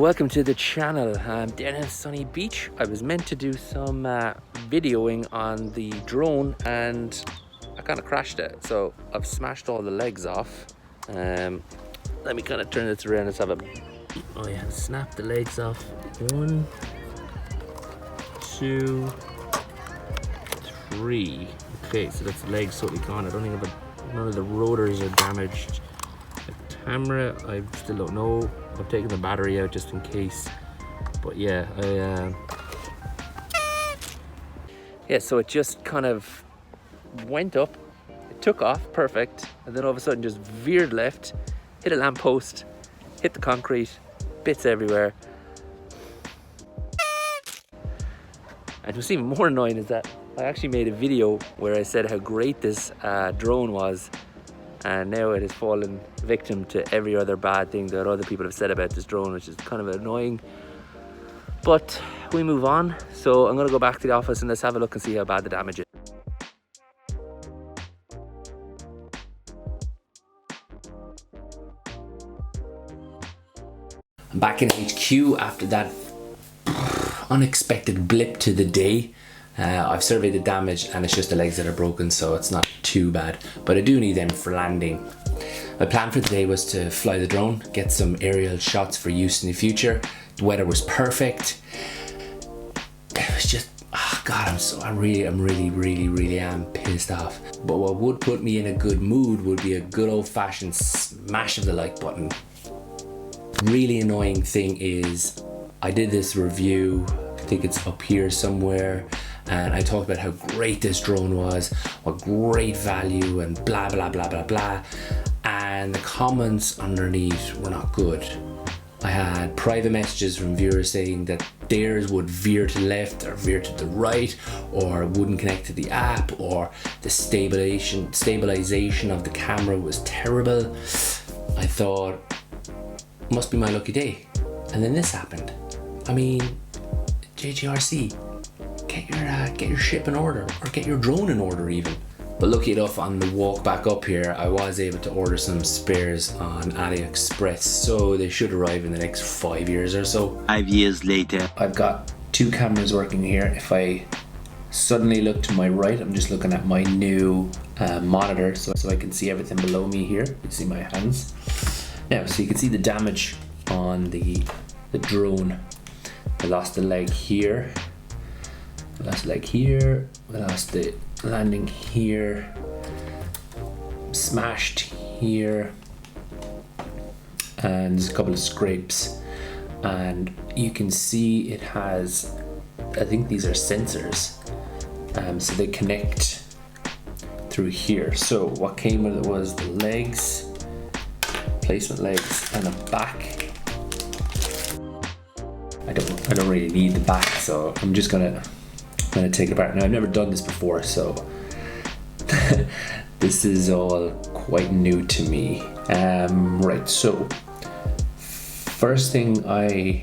Welcome to the channel. I'm down in sunny beach. I was meant to do some videoing on the drone and I kind of crashed it. So I've smashed all the legs off. Let me kind of turn this around. Let's have a, oh yeah, snap the legs off. 1, 2, 3. Okay, so that's the legs totally gone. I don't think none of the rotors are damaged. The camera, I still don't know. I've taken the battery out just in case. But yeah, so it just kind of went up. It took off, perfect. And then all of a sudden just veered left, hit a lamppost, hit the concrete, bits everywhere. And what's even more annoying is that I actually made a video where I said how great this drone was, and now it has fallen victim to every other bad thing that other people have said about this drone, which is kind of annoying. But we move on. So I'm gonna go back to the office and let's have a look and see how bad the damage is. I'm back in HQ after that unexpected blip to the day. I've surveyed the damage and it's just the legs that are broken, so it's not too bad, but I do need them for landing. My plan for today was to fly the drone, get some aerial shots for use in the future. The weather was perfect. It was just, oh God, I'm really pissed off. But what would put me in a good mood would be a good old-fashioned smash of the like button. Really annoying thing is, I did this review, I think it's up here somewhere, and I talked about how great this drone was, what great value and blah blah blah blah blah, and the comments underneath were not good. I had private messages from viewers saying that theirs would veer to the left or veer to the right, or wouldn't connect to the app, or the stabilization of the camera was terrible. I thought, must be my lucky day. And then this happened. I mean, JJRC, get your ship in order, or get your drone in order even. But lucky enough, on the walk back up here, I was able to order some spares on AliExpress, so they should arrive in the next 5 years or so. 5 years later. I've got 2 cameras working here. If I suddenly look to my right, I'm just looking at my new monitor, so I can see everything below me here. You see my hands. Now, so you can see the damage on the drone. I lost the leg here. I lost the leg here. I lost the landing here. Smashed here. And there's a couple of scrapes. And you can see it has, I think these are sensors. So they connect through here. So what came with it was the legs, placement legs, and a back. I don't really need the back, so I'm just gonna take it apart. Now, I've never done this before, so this is all quite new to me. Right, so first thing I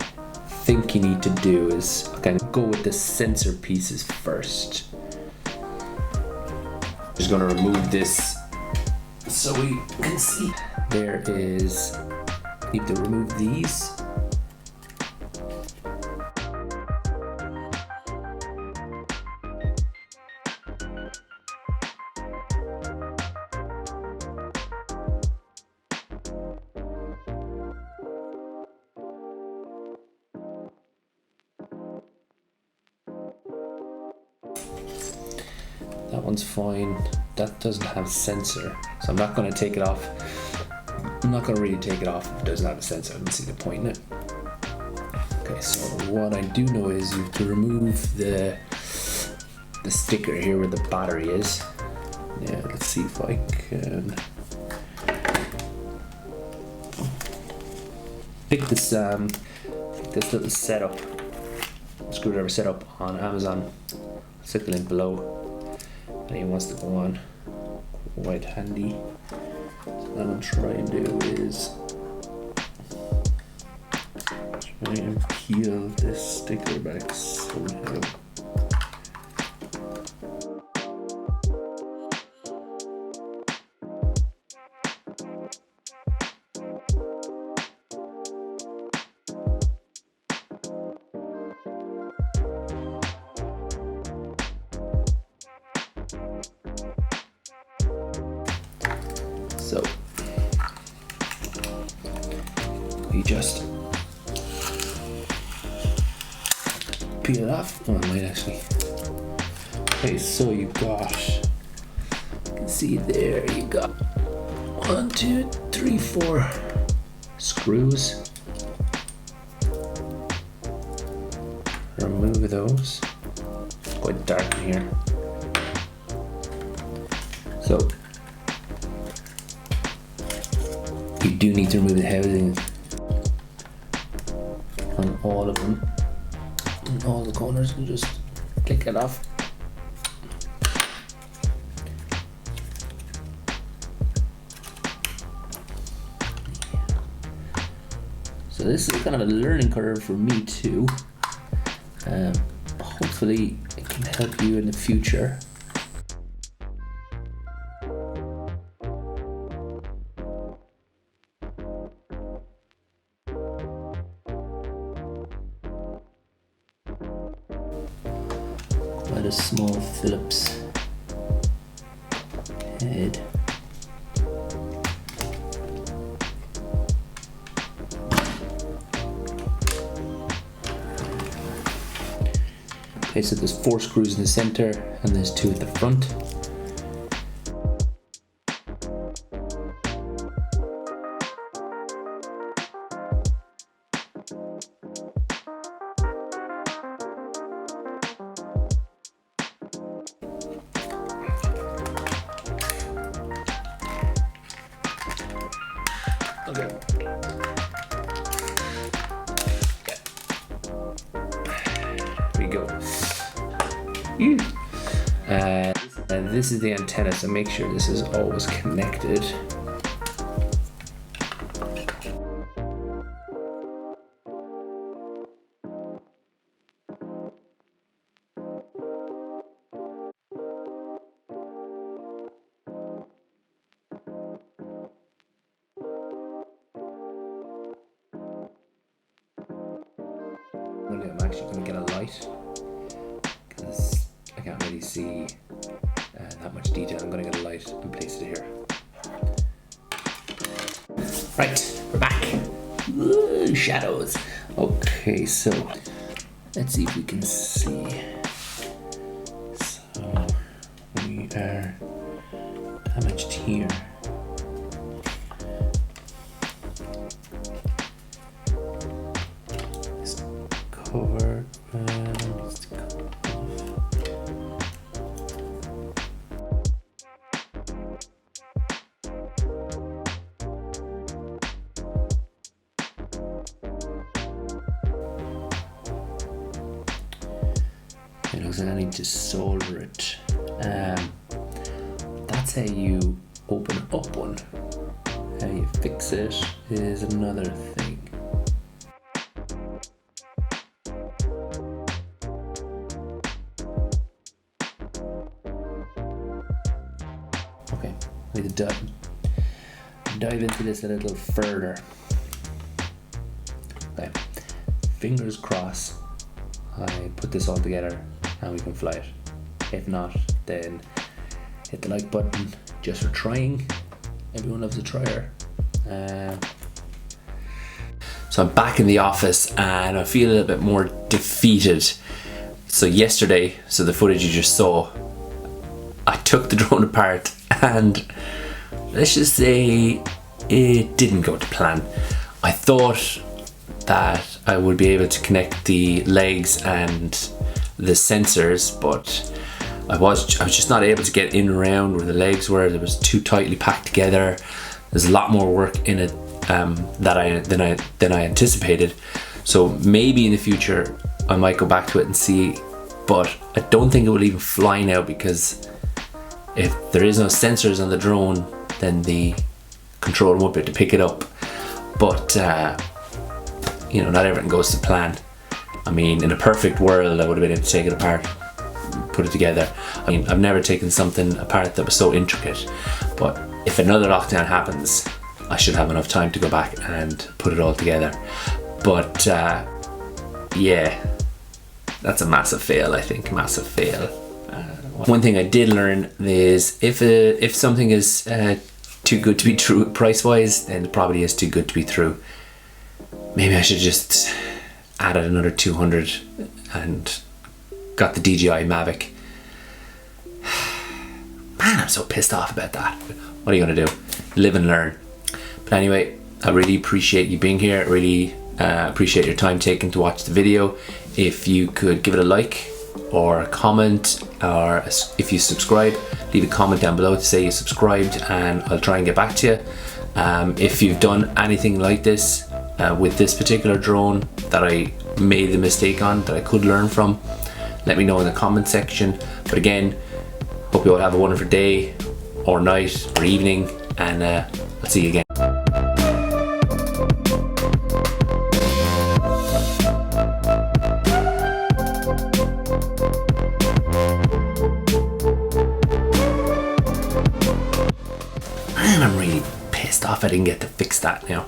think you need to do is go with the sensor pieces first. Just gonna remove this so we can see. There is, need to remove these. That one's fine. That doesn't have a sensor, so I'm not going to take it off. I'm not going to really take it off if it doesn't have a sensor. I don't see the point in it. Okay, so what I do know is you have to remove the sticker here where the battery is. Yeah, let's see if I can pick this little setup, screwdriver setup on Amazon. I'll stick the link below. Anyone wants to go on, quite handy. So what I'll try and do is try and peel this sticker back somehow. So we just peel it off. Oh, I might actually. Okay, so you got, you can see there, you got 1, 2, 3, 4 screws. Remove those. It's quite dark in here. So you do need to remove the housing on all of them, and all the corners, and just click it off. So this is kind of a learning curve for me too. Hopefully it can help you in the future. Quite a small Phillips head. Okay, so there's 4 screws in the center and there's 2 at the front. Okay. Here we go. And this is the antenna, so make sure this is always connected. I'm actually going to get a light because I can't really see that much detail. I'm going to get a light and place it here. Right, we're back. Ooh, shadows. Okay, so let's see if we can see. So we are damaged here. Cover it looks like I need to solder it. That's how you open up one. How you fix it is another thing. Okay, we need to dive into this a little further. Okay, fingers crossed I put this all together and we can fly it. If not, then hit the like button just for trying. Everyone loves a trier. So I'm back in the office and I feel a little bit more defeated. So yesterday, so the footage you just saw, I took the drone apart and let's just say it didn't go to plan. I thought that I would be able to connect the legs and the sensors, but I was just not able to get in around where the legs were. It was too tightly packed together. There's a lot more work in it than I anticipated. So maybe in the future I might go back to it and see, but I don't think it will even fly now, because if there is no sensors on the drone, then the controller won't be able to pick it up. But you know, not everything goes to plan. I mean, in a perfect world, I would have been able to take it apart, put it together. I mean, I've never taken something apart that was so intricate, but if another lockdown happens, I should have enough time to go back and put it all together. But yeah, that's a massive fail, I think, massive fail. One thing I did learn is if something is too good to be true price wise, then it probably is too good to be true. Maybe I should just added another 200 and got the DJI Mavic. Man, I'm so pissed off about that. What are you gonna do? Live and learn. But anyway, I really appreciate you being here. I really appreciate your time taken to watch the video. If you could give it a like or a comment, or if you subscribe, leave a comment down below to say you subscribed, and I'll try and get back to you. If you've done anything like this with this particular drone that I made the mistake on, that I could learn from, let me know in the comment section. But again, hope you all have a wonderful day or night or evening, and I'll see you again. I'm really pissed off I didn't get to fix that now.